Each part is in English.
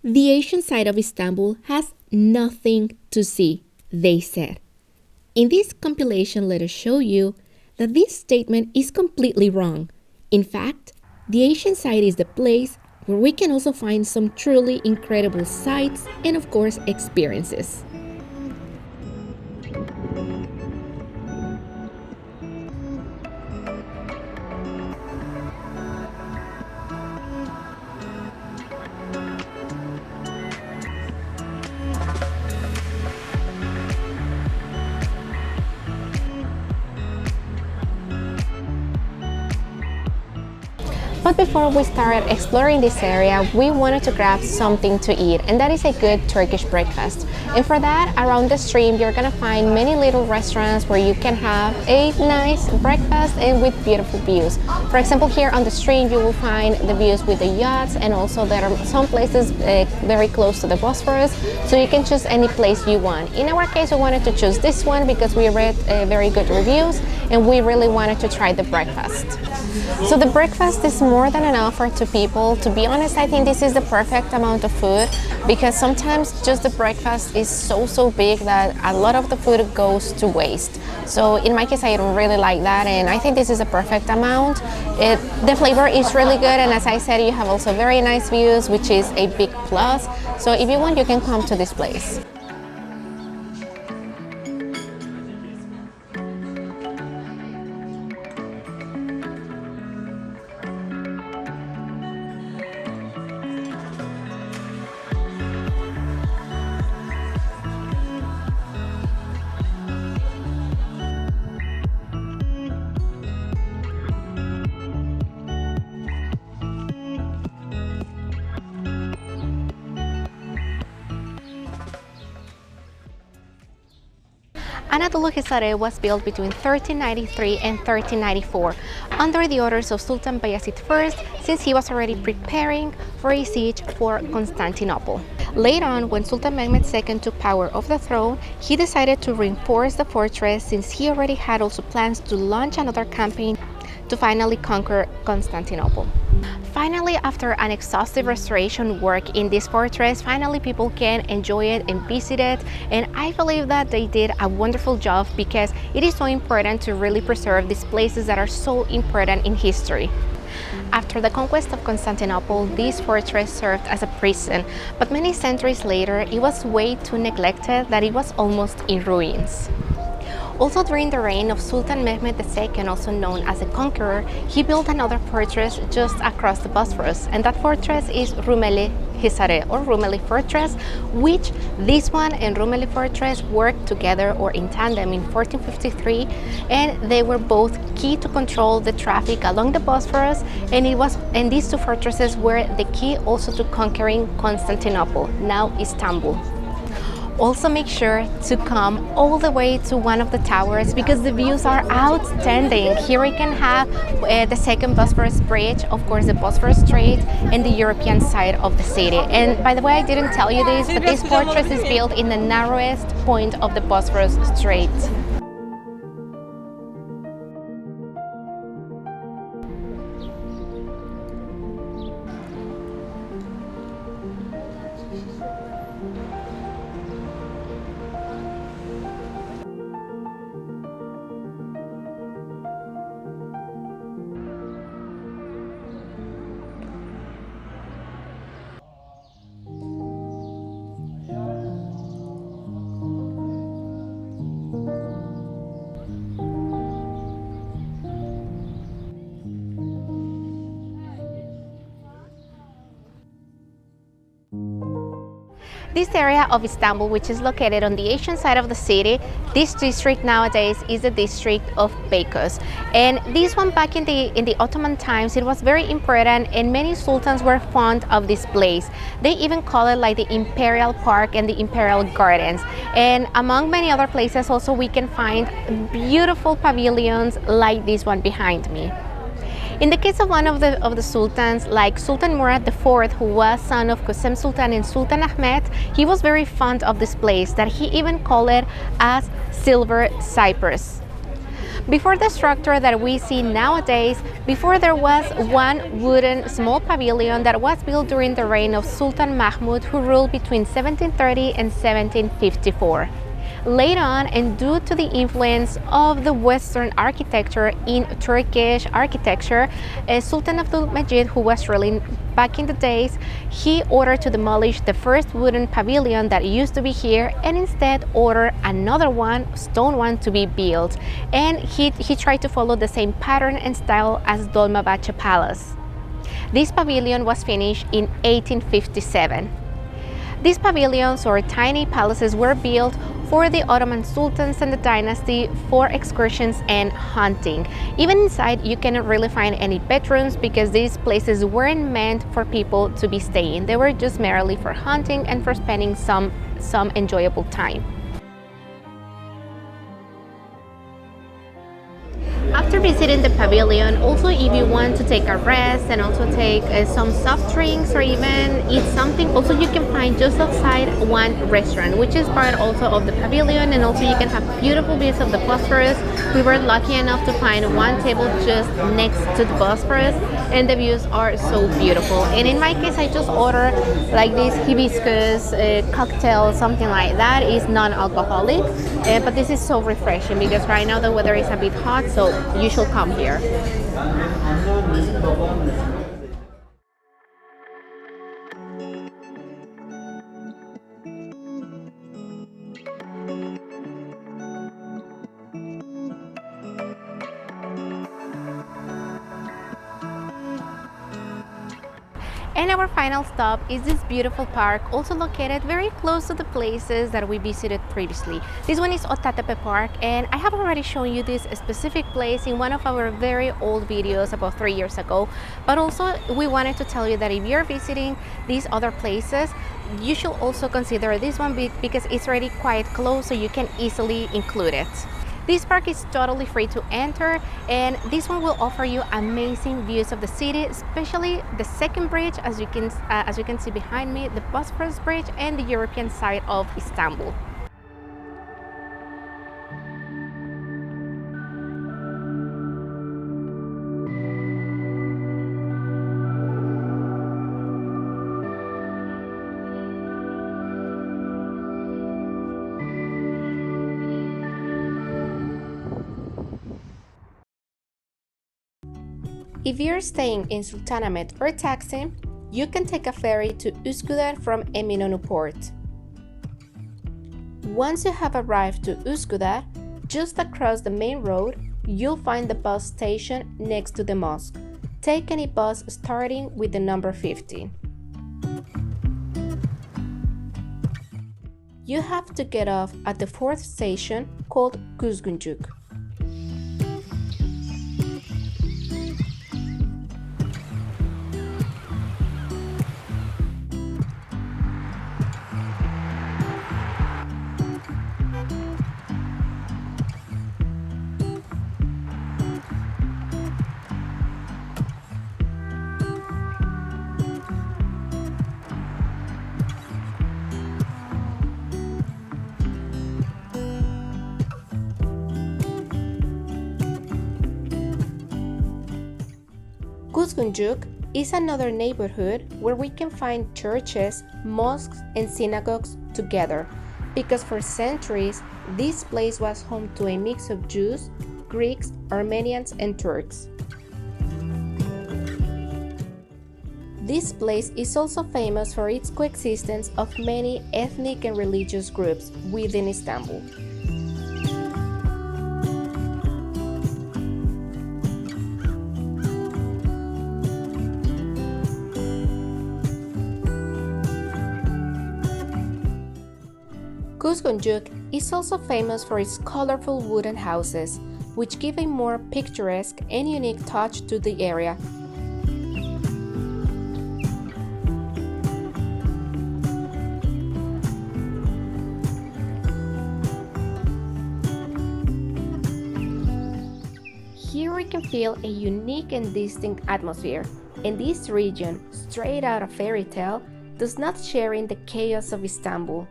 The Asian side of Istanbul has nothing to see, they said. In this compilation, let us show you that this statement is completely wrong. In fact, the Asian side is the place where we can also find some truly incredible sights and, of course, experiences. But before we start exploring this area, we wanted to grab something to eat, and that is a good Turkish breakfast. And for that, around the stream, you're gonna find many little restaurants where you can have a nice breakfast and with beautiful views. For example, here on the stream, you will find the views with the yachts, and also there are some places very close to the Bosphorus, so you can choose any place you want. In our case, we wanted to choose this one because we read very good reviews, and we really wanted to try the breakfast. So the breakfast is more than an offer to people. To be honest, I think this is the perfect amount of food because sometimes just the breakfast is so big that a lot of the food goes to waste. So in my case, I don't really like that, and I think this is a perfect amount. The flavor is really good, and as I said, you have also very nice views, which is a big plus. So if you want, you can come to this place. Anadolu Hisare was built between 1393 and 1394 under the orders of Sultan Bayezid I, since he was already preparing for a siege for Constantinople. Later on, when Sultan Mehmed II took power of the throne, he decided to reinforce the fortress since he already had also plans to launch another campaign to finally conquer Constantinople. Finally, after an exhaustive restoration work in this fortress, finally people can enjoy it and visit it, and I believe that they did a wonderful job because it is so important to really preserve these places that are so important in history. After the conquest of Constantinople, this fortress served as a prison, but many centuries later it was way too neglected that it was almost in ruins. Also during the reign of Sultan Mehmed II, also known as the Conqueror, he built another fortress just across the Bosphorus, and that fortress is Rumeli Hisare or Rumeli Fortress, which this one and Rumeli Fortress worked together or in tandem in 1453, and they were both key to control the traffic along the Bosphorus, and these two fortresses were the key also to conquering Constantinople, now Istanbul. Also make sure to come all the way to one of the towers because the views are outstanding. Here we can have the second Bosphorus Bridge, of course the Bosphorus Strait, and the European side of the city. And by the way, I didn't tell you this, but this fortress is built in the narrowest point of the Bosphorus Strait. This area of Istanbul, which is located on the Asian side of the city, this district nowadays is the district of Beykoz. And this one back in the Ottoman times, it was very important and many sultans were fond of this place. They even call it like the Imperial Park and the Imperial Gardens. And among many other places also we can find beautiful pavilions like this one behind me. In the case of one of the sultans, like Sultan Murad IV, who was son of Kusem Sultan and Sultan Ahmed, he was very fond of this place that he even called it as Silver Cyprus. Before the structure that we see nowadays, before there was one wooden small pavilion that was built during the reign of Sultan Mahmud, who ruled between 1730 and 1754. Later on, and due to the influence of the Western architecture in Turkish architecture, Sultan Abdülmecid, who was ruling back in the days, he ordered to demolish the first wooden pavilion that used to be here and instead ordered another one, stone one, to be built. And he tried to follow the same pattern and style as Dolmabahce Palace. This pavilion was finished in 1857. These pavilions, or tiny palaces, were built for the Ottoman sultans and the dynasty for excursions and hunting. Even inside, you cannot really find any bedrooms because these places weren't meant for people to be staying. They were just merely for hunting and for spending some enjoyable time. After visiting the pavilion, also if you want to take a rest and also take some soft drinks or even eat something, also you can find just outside one restaurant, which is part also of the pavilion, and also you can have beautiful views of the Bosphorus. We were lucky enough to find one table just next to the Bosphorus, and the views are so beautiful. And in my case, I just ordered like this hibiscus cocktail, something like that. It's non-alcoholic, but this is so refreshing because right now the weather is a bit hot, so you should come here. And our final stop is this beautiful park, also located very close to the places that we visited previously. This one is Otatepe Park, and I have already shown you this specific place in one of our very old videos about 3 years ago. But also we wanted to tell you that if you're visiting these other places, you should also consider this one because it's already quite close, so you can easily include it. This park is totally free to enter, and this one will offer you amazing views of the city, especially the second bridge, as you can see behind me, the Bosphorus Bridge, and the European side of Istanbul. If you're staying in Sultanahmet or Taksim, you can take a ferry to Üsküdar from Eminönü Port. Once you have arrived to Üsküdar, just across the main road, you'll find the bus station next to the mosque. Take any bus starting with the number 15. You have to get off at the fourth station called Kuzguncuk. Kuzguncuk is another neighborhood where we can find churches, mosques, and synagogues together, because for centuries this place was home to a mix of Jews, Greeks, Armenians, and Turks. This place is also famous for its coexistence of many ethnic and religious groups within Istanbul. Kuzguncuk is also famous for its colorful wooden houses, which give a more picturesque and unique touch to the area. Here we can feel a unique and distinct atmosphere, and this region, straight out of fairy tale, does not share in the chaos of Istanbul.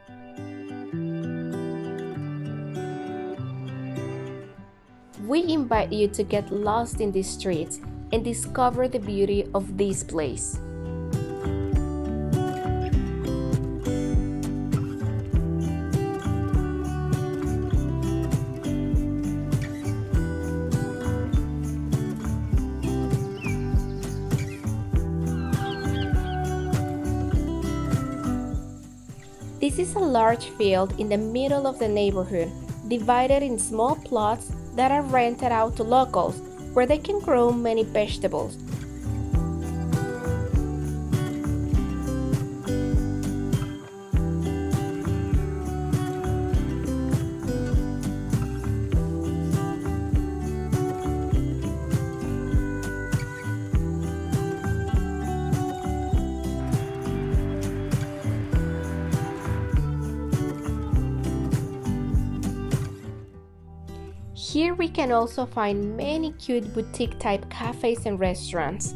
we invite you to get lost in these streets and discover the beauty of this place. This is a large field in the middle of the neighborhood, divided in small plots that are rented out to locals, where they can grow many vegetables. Here we can also find many cute boutique-type cafes and restaurants.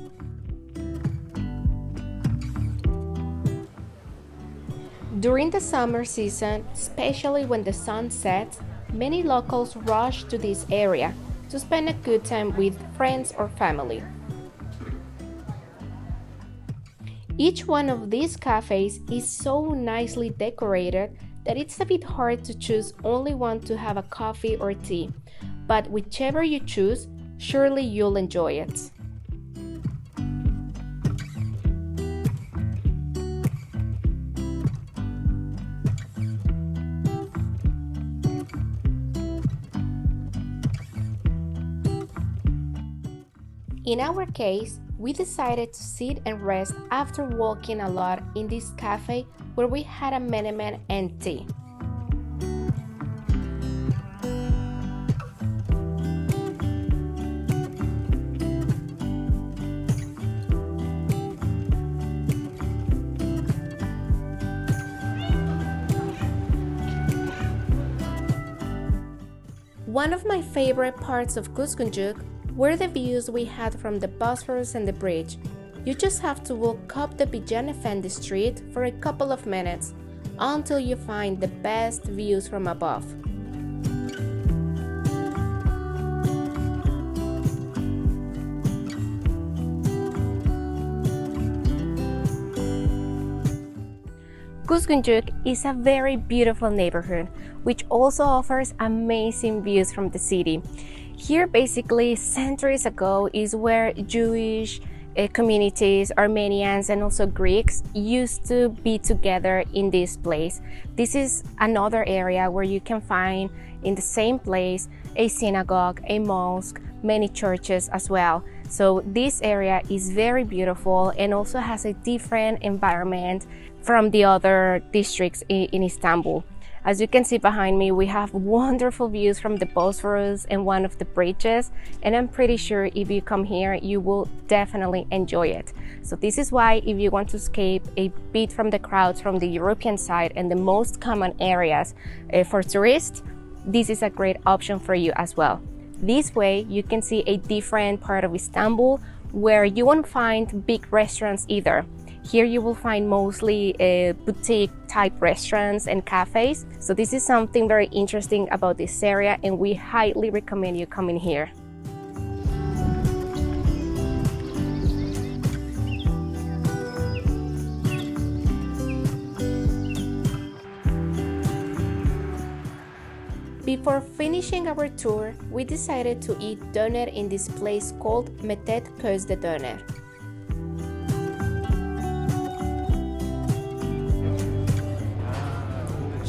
During the summer season, especially when the sun sets, many locals rush to this area to spend a good time with friends or family. Each one of these cafes is so nicely decorated that it's a bit hard to choose only one to have a coffee or tea, but whichever you choose, surely you'll enjoy it. In our case, we decided to sit and rest after walking a lot in this cafe where we had a menemen and tea. One of my favorite parts of Kuzguncuk were the views we had from the Bosphorus and the bridge. You just have to walk up the Bijan Efendi street for a couple of minutes until you find the best views from above. Kuzguncuk is a very beautiful neighborhood, which also offers amazing views from the city. Here, basically, centuries ago is where Jewish communities, Armenians, and also Greeks used to be together in this place. This is another area where you can find in the same place a synagogue, a mosque, many churches as well. So this area is very beautiful and also has a different environment from the other districts in Istanbul. As you can see behind me, we have wonderful views from the Bosphorus and one of the bridges, and I'm pretty sure if you come here, you will definitely enjoy it. So this is why if you want to escape a bit from the crowds from the European side and the most common areas for tourists, this is a great option for you as well. This way, you can see a different part of Istanbul where you won't find big restaurants either. Here you will find mostly boutique type restaurants and cafes. So this is something very interesting about this area, and we highly recommend you coming here. Before finishing our tour, we decided to eat döner in this place called Metet Közde Döner.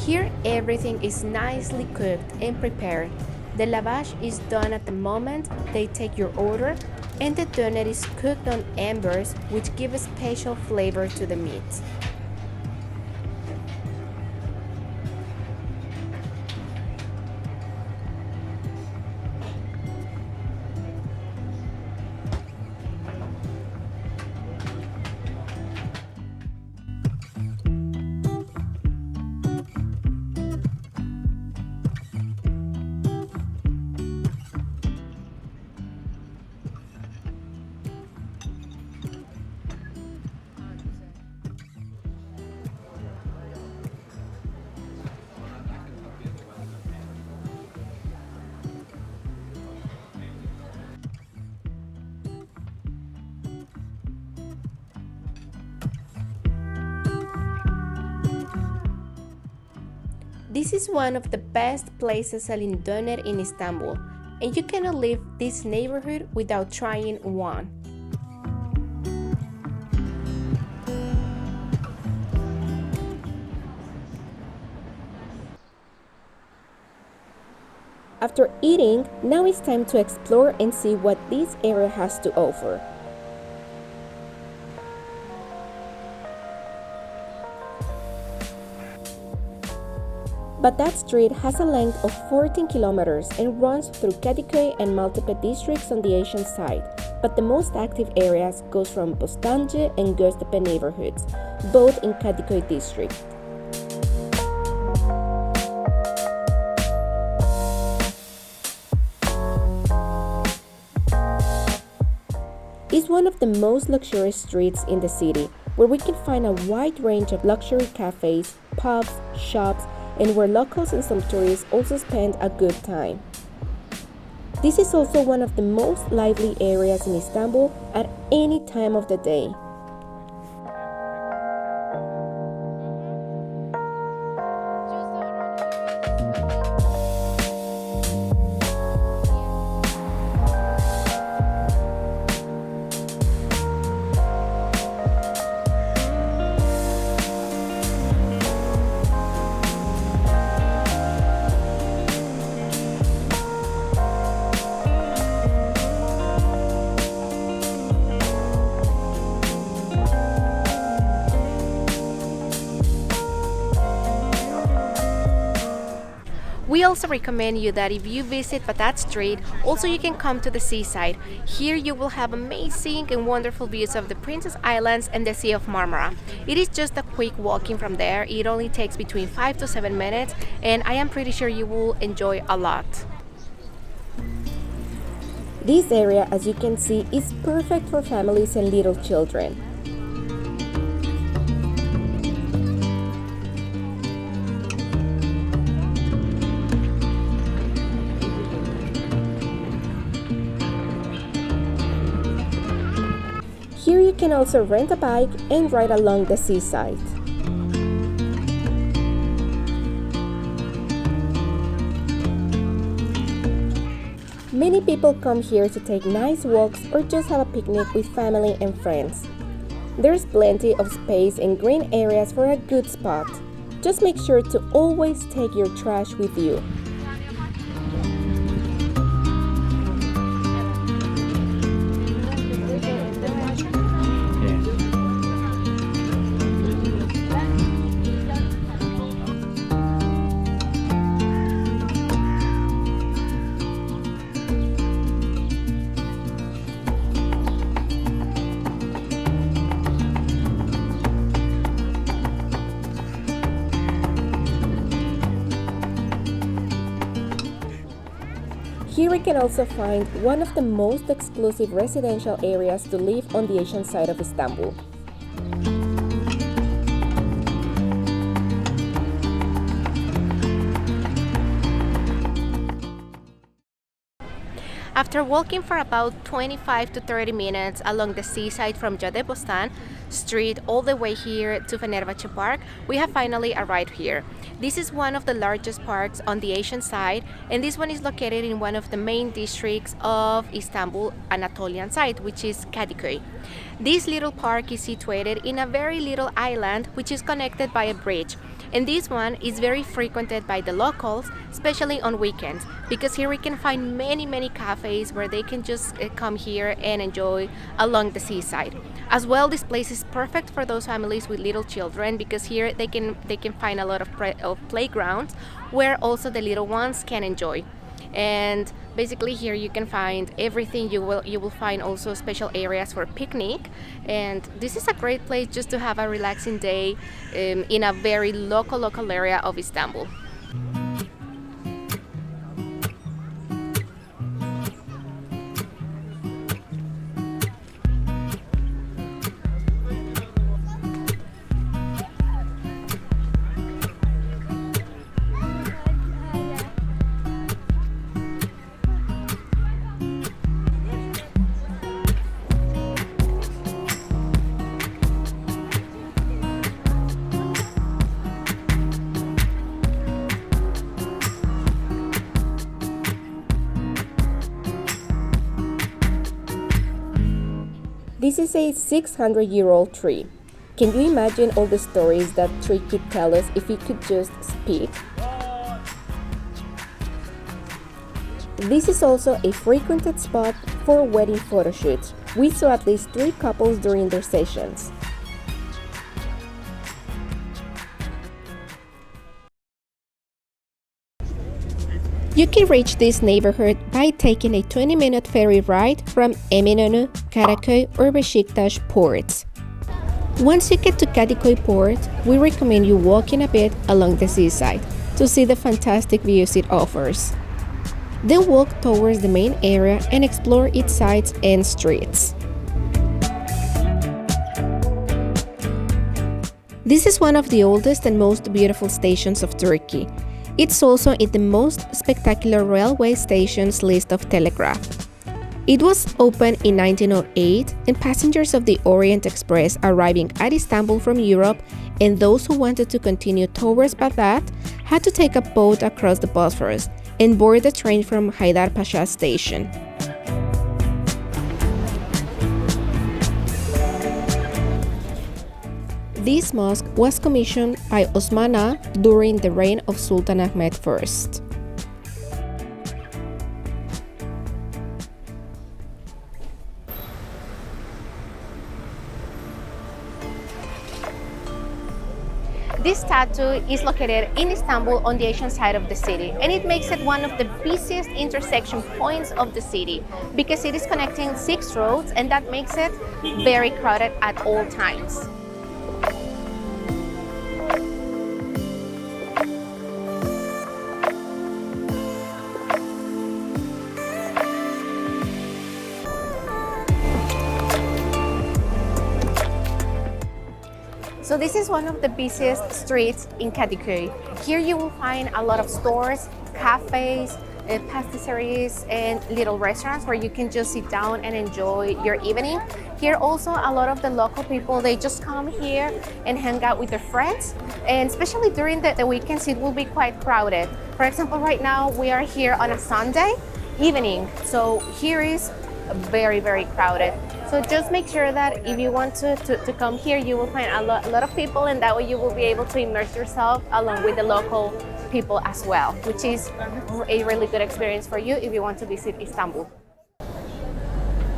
Here everything is nicely cooked and prepared. The lavash is done at the moment they take your order, and the döner is cooked on embers, which give a special flavor to the meat. This is one of the best places selling doner in Istanbul, and you cannot leave this neighborhood without trying one. After eating, now it's time to explore and see what this area has to offer. Bağdat Street has a length of 14 kilometers and runs through Kadıköy and multiple districts on the Asian side, but the most active areas goes from Bostancı and Göztepe neighborhoods, both in Kadıköy district. It's one of the most luxurious streets in the city, where we can find a wide range of luxury cafes, pubs, shops, and where locals and some tourists also spend a good time. This is also one of the most lively areas in Istanbul at any time of the day. We also recommend you that if you visit Bağdat Street, also you can come to the seaside. Here you will have amazing and wonderful views of the Princess Islands and the Sea of Marmara. It is just a quick walking from there. It only takes between 5 to 7 minutes, and I am pretty sure you will enjoy a lot. This area, as you can see, is perfect for families and little children. Here you can also rent a bike and ride along the seaside. Many people come here to take nice walks or just have a picnic with family and friends. There's plenty of space and green areas for a good spot. Just make sure to always take your trash with you. Here we can also find one of the most exclusive residential areas to live on the Asian side of Istanbul. After walking for about 25 to 30 minutes along the seaside from Caddebostan Street all the way here to Fenerbahçe Park, we have finally arrived here. This is one of the largest parks on the Asian side, and this one is located in one of the main districts of Istanbul, Anatolian side, which is Kadıköy. This little park is situated in a very little island which is connected by a bridge. And this one is very frequented by the locals, especially on weekends, because here we can find many cafes where they can just come here and enjoy along the seaside. As well, this place is perfect for those families with little children, because here they can find a lot of playgrounds where also the little ones can enjoy. And basically here you can find everything. You will find also special areas for picnic, and this is a great place just to have a relaxing day in a very local area of Istanbul. This is a 600-year-old tree. Can you imagine all the stories that tree could tell us if it could just speak? This is also a frequented spot for wedding photo shoots. We saw at least 3 couples during their sessions. You can reach this neighborhood by taking a 20-minute ferry ride from Eminönü, Kadıköy or Beşiktaş ports. Once you get to Kadıköy port, we recommend you walking a bit along the seaside to see the fantastic views it offers. Then walk towards the main area and explore its sites and streets. This is one of the oldest and most beautiful stations of Turkey. It's also in the most spectacular railway stations list of Telegraph. It was opened in 1908, and passengers of the Orient Express arriving at Istanbul from Europe and those who wanted to continue towards Bağdat had to take a boat across the Bosphorus and board the train from Haydarpaşa station. This mosque was commissioned by Osman Ağa during the reign of Sultan Ahmed I. This statue is located in Istanbul on the Asian side of the city, and it makes it one of the busiest intersection points of the city because it is connecting 6 roads, and that makes it very crowded at all times. So this is one of the busiest streets in Kadıköy. Here you will find a lot of stores, cafes, pastisseries and little restaurants where you can just sit down and enjoy your evening. Here also a lot of the local people, they just come here and hang out with their friends, and especially during the weekends it will be quite crowded. For example, right now we are here on a Sunday evening, so here is very crowded. So just make sure that if you want to come here, you will find a lot of people, and that way you will be able to immerse yourself along with the local people as well, which is a really good experience for you if you want to visit Istanbul.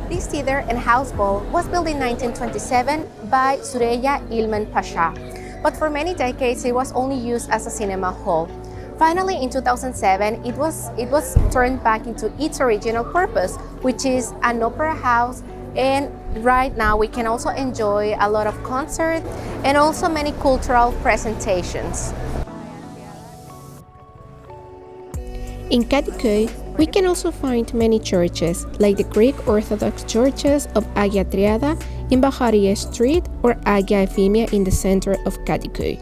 This theater and house ball was built in 1927 by Süreyya İlmen Pasha, but for many decades it was only used as a cinema hall. Finally, in 2007, it was turned back into its original purpose, which is an opera house, and right now we can also enjoy a lot of concerts and also many cultural presentations. In Kadıköy, we can also find many churches, like the Greek Orthodox churches of Hagia Triada in Bahariye Street or Hagia Efimia in the center of Kadıköy.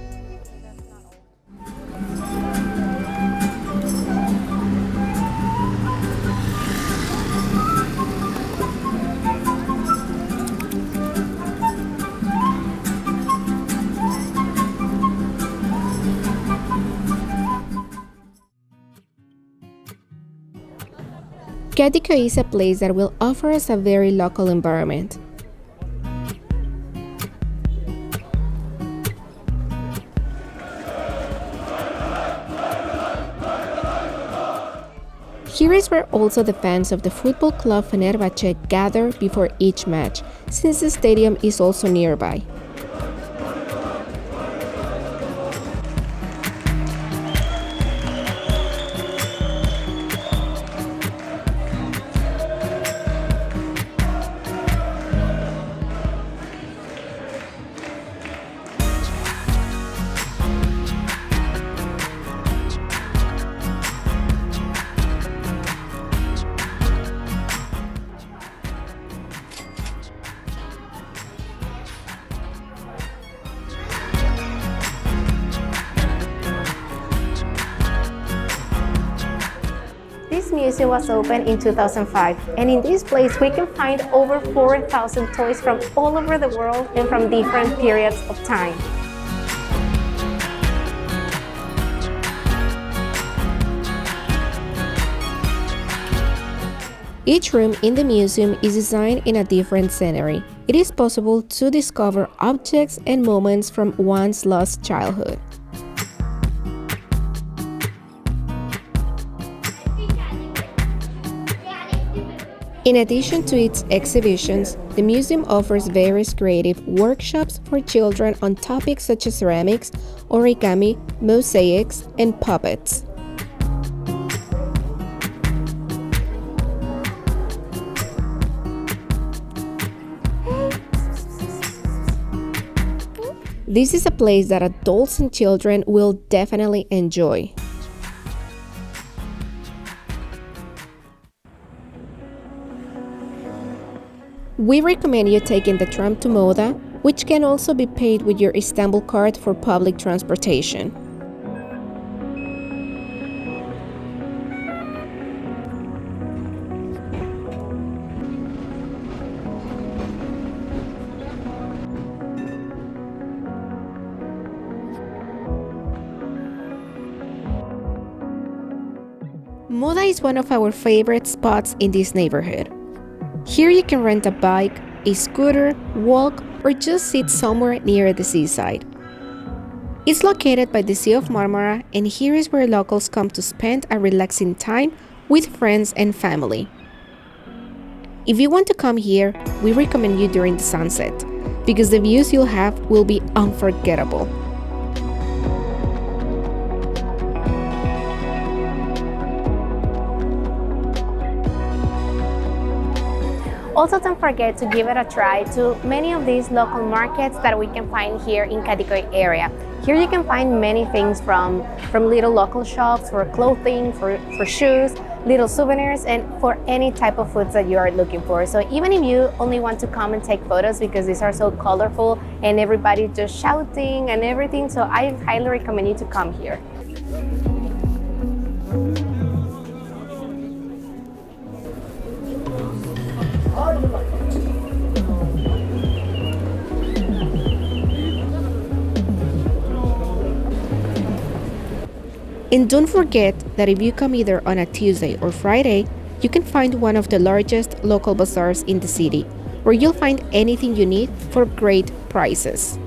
Kadıköy is a place that will offer us a very local environment. Here is where also the fans of the football club Fenerbahçe gather before each match, since the stadium is also nearby. This museum was opened in 2005, and in this place we can find over 4,000 toys from all over the world and from different periods of time. Each room in the museum is designed in a different scenery. it is possible to discover objects and moments from one's lost childhood. In addition to its exhibitions, the museum offers various creative workshops for children on topics such as ceramics, origami, mosaics, and puppets. This is a place that adults and children will definitely enjoy. We recommend you taking the tram to Moda, which can also be paid with your Istanbul card for public transportation. Moda is one of our favorite spots in this neighborhood. Here you can rent a bike, a scooter, walk, or just sit somewhere near the seaside. It's located by the Sea of Marmara, and here is where locals come to spend a relaxing time with friends and family. If you want to come here, we recommend you during the sunset, because the views you'll have will be unforgettable. Also, don't forget to give it a try to many of these local markets that we can find here in Kadıköy area. Here you can find many things from little local shops for clothing, for shoes, little souvenirs, and for any type of foods that you are looking for. So even if you only want to come and take photos because these are so colorful and everybody just shouting and everything, so I highly recommend you to come here. And don't forget that if you come either on a Tuesday or Friday, you can find one of the largest local bazaars in the city, where you'll find anything you need for great prices.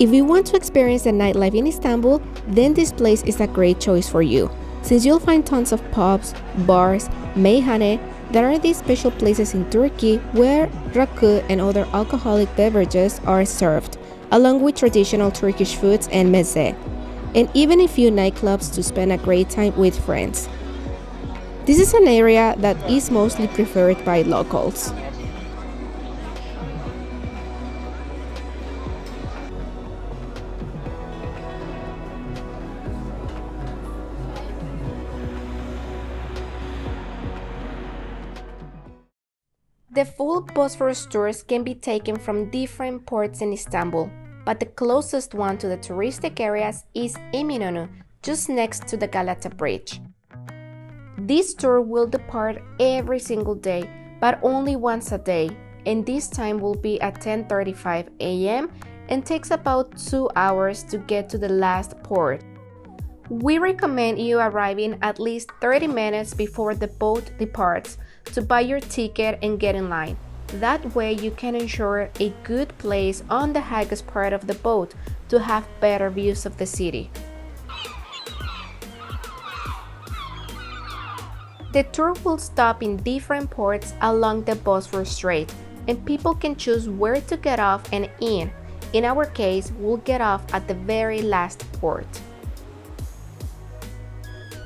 If you want to experience the nightlife in Istanbul, then this place is a great choice for you, since you'll find tons of pubs, bars, meyhane, that are these special places in Turkey where rakı and other alcoholic beverages are served, along with traditional Turkish foods and meze, and even a few nightclubs to spend a great time with friends. This is an area that is mostly preferred by locals. The full Bosphorus tours can be taken from different ports in Istanbul, but the closest one to the touristic areas is Eminönü, just next to the Galata Bridge. This tour will depart every single day, but only once a day, and this time will be at 10:35 a.m. and takes about 2 hours to get to the last port. We recommend you arriving at least 30 minutes before the boat departs to buy your ticket and get in line. That way you can ensure a good place on the highest part of the boat to have better views of the city. The tour will stop in different ports along the Bosphorus Strait, and people can choose where to get off and in. In our case, we'll get off at the very last port.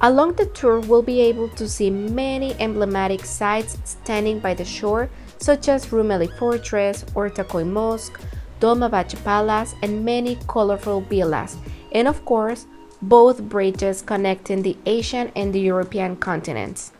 Along the tour, we'll be able to see many emblematic sites standing by the shore, such as Rumeli Fortress, Ortaköy Mosque, Dolmabahce Palace, and many colorful villas, and of course, both bridges connecting the Asian and the European continents.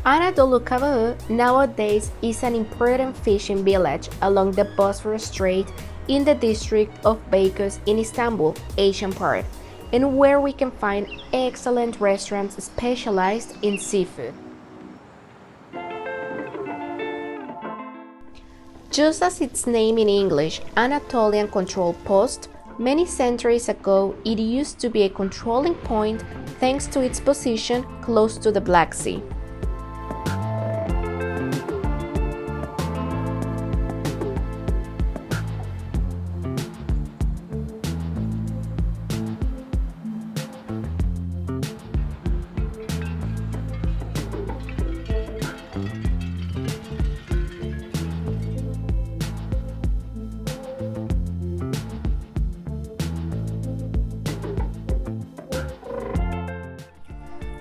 Anadolu Kavağı nowadays is an important fishing village along the Bosphorus Strait in the district of Beykoz in Istanbul, Asian part, and where we can find excellent restaurants specialized in seafood. Just as its name in English, Anatolian Control Post, many centuries ago it used to be a controlling point thanks to its position close to the Black Sea.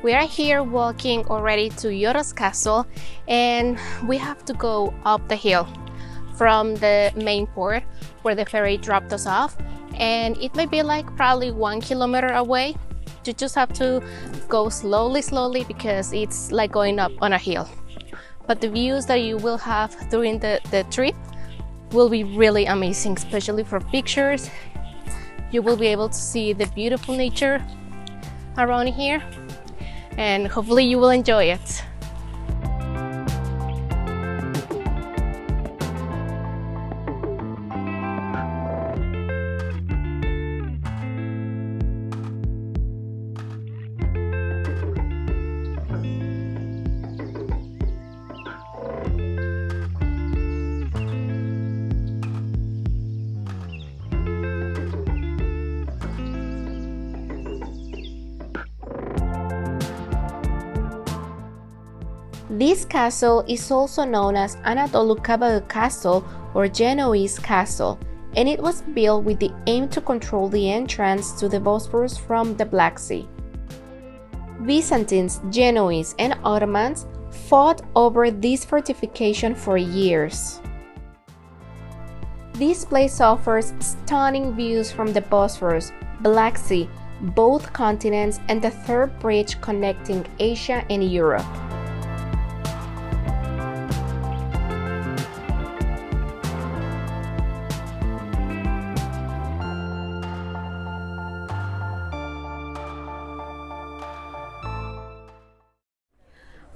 We are here walking already to Yoros Castle, and we have to go up the hill from the main port where the ferry dropped us off, and it may be like probably 1 kilometer away. You just have to go slowly because it's like going up on a hill. But the views that you will have during the trip will be really amazing, especially for pictures. You will be able to see the beautiful nature around here, and hopefully you will enjoy it. This castle is also known as Anadolu Kavağı Castle or Genoese Castle, and it was built with the aim to control the entrance to the Bosphorus from the Black Sea. Byzantines, Genoese, and Ottomans fought over this fortification for years. This place offers stunning views from the Bosphorus, Black Sea, both continents, and the third bridge connecting Asia and Europe.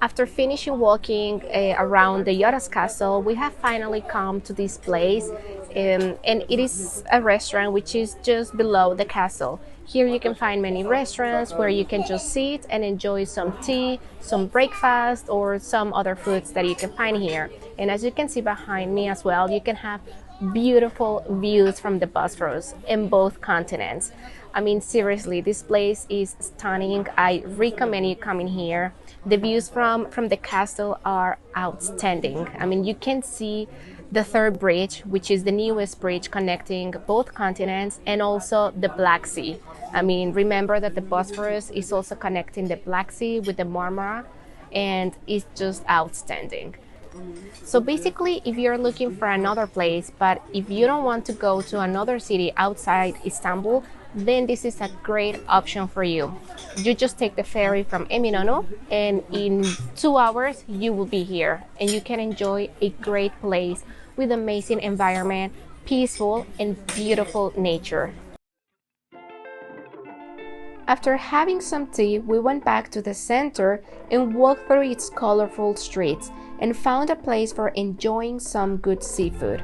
After finishing walking around the Yoros Castle, we have finally come to this place, and it is a restaurant which is just below the castle. Here you can find many restaurants where you can just sit and enjoy some tea, some breakfast, or some other foods that you can find here. And as you can see behind me as well, you can have beautiful views from the Bosphorus in both continents. I mean, seriously, this place is stunning. I recommend you coming here. The views from the castle are outstanding. I mean, you can see the third bridge, which is the newest bridge connecting both continents, and also the Black Sea. I mean, remember that the Bosphorus is also connecting the Black Sea with the Marmara, and it's just outstanding. So basically, if you're looking for another place, but if you don't want to go to another city outside Istanbul, then this is a great option for you. You just take the ferry from Eminönü, and in 2 hours you will be here, and you can enjoy a great place with amazing environment, peaceful and beautiful nature. After having some tea, we went back to the center and walked through its colorful streets and found a place for enjoying some good seafood.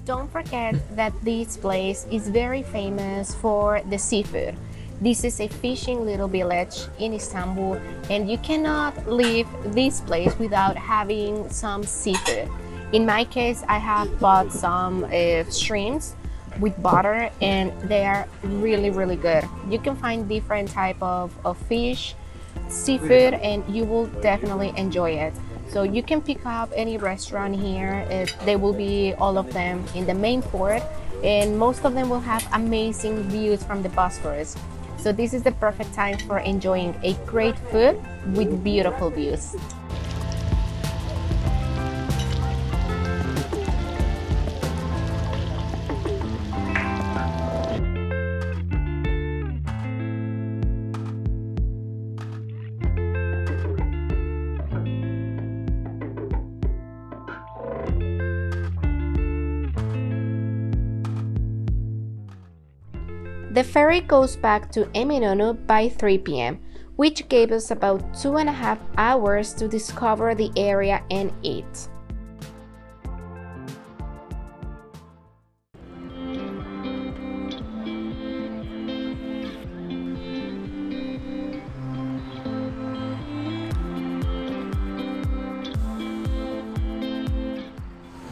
Don't forget that this place is very famous for the seafood. This is a fishing little village in Istanbul, and you cannot leave this place without having some seafood. In my case, I have bought some shrimps with butter, and they are really good. You can find different type of fish, seafood, and you will definitely enjoy it. So you can pick up any restaurant here. They will be all of them in the main port, and most of them will have amazing views from the Bosphorus. So this is the perfect time for enjoying a great food with beautiful views. The ferry goes back to Eminönü by 3 p.m., which gave us about 2.5 hours to discover the area and eat.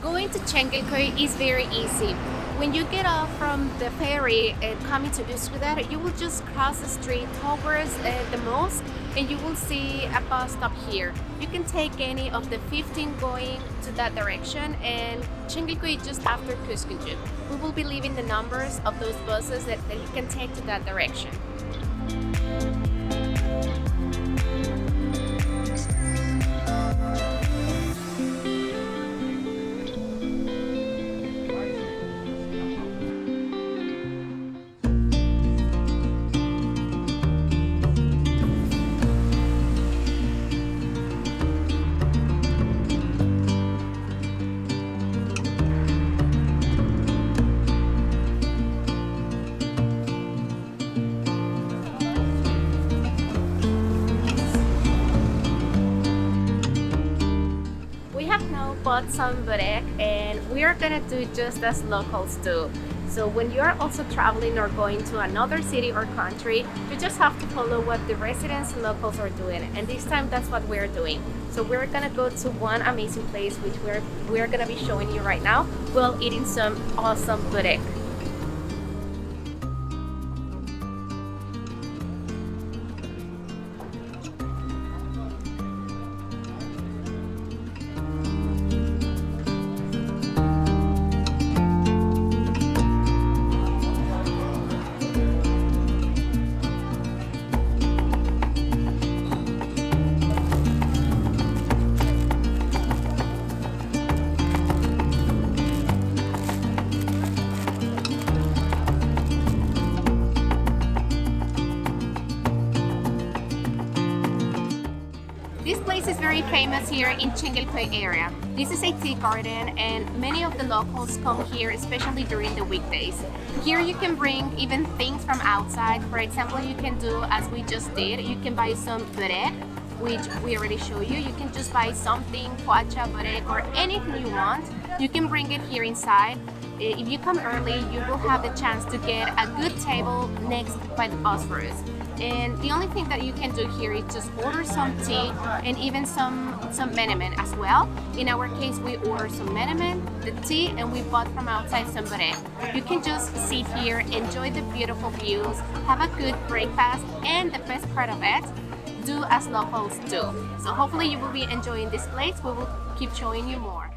Going to Çengelköy is very easy. When you get off from the ferry and coming to Üsküdar, you will just cross the street towards the mosque and you will see a bus stop here. You can take any of the 15 going to that direction, and Çengelköy is just after Kuzguncuk. We will be leaving the numbers of those buses that you can take to that direction. Bought some börek, and we are gonna do just as locals do. So when you are also traveling or going to another city or country, you just have to follow what the residents and locals are doing, and this time that's what we're doing. So we're gonna go to one amazing place which we're gonna be showing you right now while eating some awesome börek. This place is very famous here in Çengelköy area. This is a tea garden, and many of the locals come here, especially during the weekdays. Here you can bring even things from outside. For example, you can do as we just did. You can buy some börek, which we already showed you. You can just buy something, poğaça, börek, or anything you want. You can bring it here inside. If you come early, you will have the chance to get a good table next by the Bosphorus. And the only thing that you can do here is just order some tea and even some menemen as well. In our case, we ordered some menemen, the tea, and we bought from outside some börek. You can just sit here, enjoy the beautiful views, have a good breakfast, and the best part of it, do as locals do. So hopefully you will be enjoying this place. We will keep showing you more.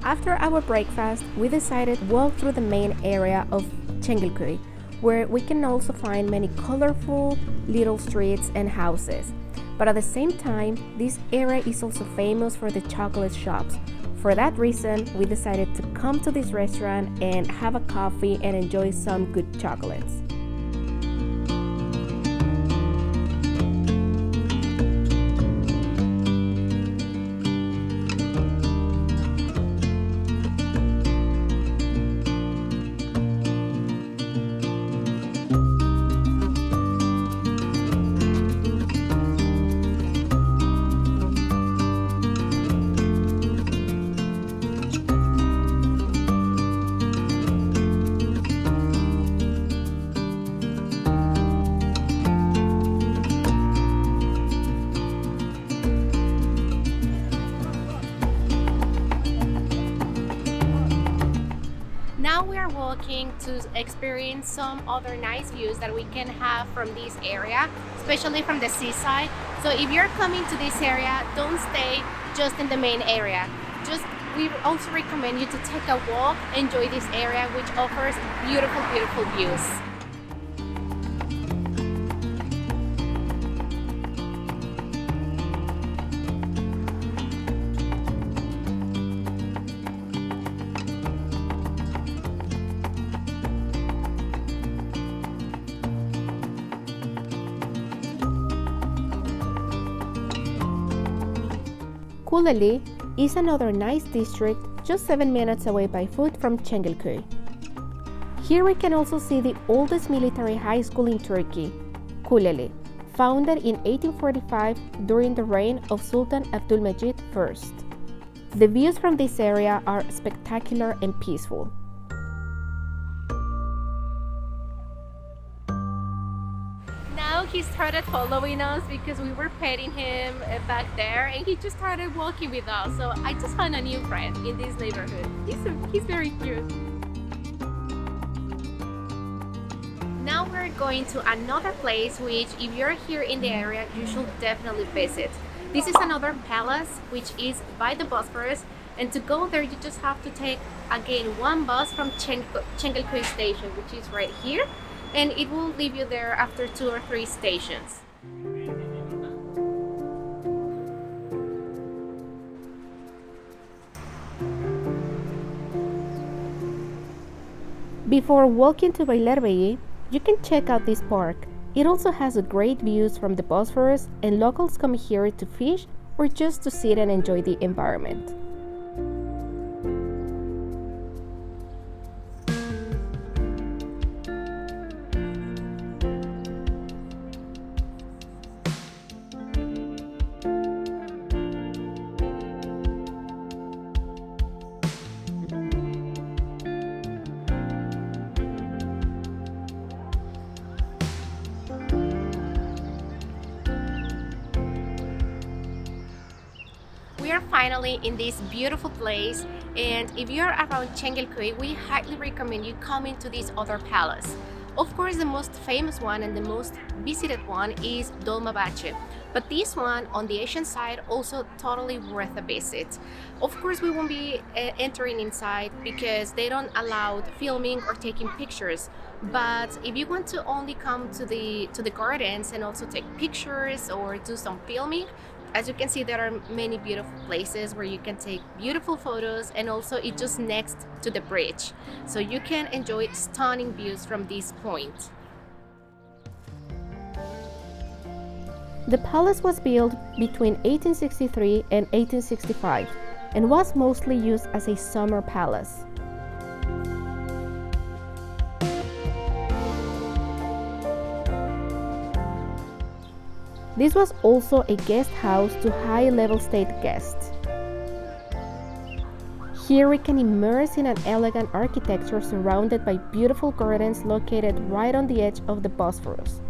After our breakfast, we decided to walk through the main area of Çengelköy, where we can also find many colorful little streets and houses. But at the same time, this area is also famous for the chocolate shops. For that reason, we decided to come to this restaurant and have a coffee and enjoy some good chocolates. to experience some other nice views that we can have from this area, especially from the seaside. So if you're coming to this area, don't stay just in the main area. We also recommend you to take a walk, enjoy this area, which offers beautiful, beautiful views. Kuleli is another nice district just 7 minutes away by foot from Çengelköy. Here we can also see the oldest military high school in Turkey, Kuleli, founded in 1845 during the reign of Sultan Abdülmecit I. The views from this area are spectacular and peaceful. Now he started following us because we were petting him back there, and he just started walking with us. So I just found a new friend in this neighborhood. He's very cute. Now we're going to another place which, if you're here in the area, you should definitely visit. This is another palace which is by the Bosphorus, and to go there you just have to take again one bus from Çengelköy station, which is right here, and it will leave you there after 2 or 3 stations. Before walking to Beylerbeyi, you can check out this park. It also has great views from the Bosphorus, and locals come here to fish or just to sit and enjoy the environment. We are finally in this beautiful place, and if you're around Çengelköy, we highly recommend you coming to this other palace. Of course, the most famous one and the most visited one is Dolmabahce, but this one on the Asian side also totally worth a visit. Of course, we won't be entering inside because they don't allow filming or taking pictures. But if you want to only come to the gardens and also take pictures or do some filming, as you can see, there are many beautiful places where you can take beautiful photos, and also it's just next to the bridge, so you can enjoy stunning views from this point. The palace was built between 1863 and 1865 and was mostly used as a summer palace. This was also a guest house to high-level state guests. Here we can immerse in an elegant architecture surrounded by beautiful gardens located right on the edge of the Bosphorus.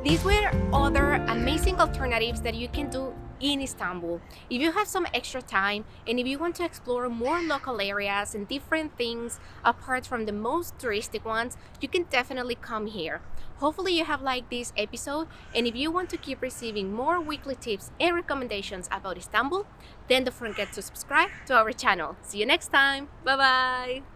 These were other amazing alternatives that you can do in Istanbul. If you have some extra time and if you want to explore more local areas and different things apart from the most touristic ones, you can definitely come here. Hopefully you have liked this episode, and if you want to keep receiving more weekly tips and recommendations about Istanbul, then don't forget to subscribe to our channel. See you next time. Bye bye.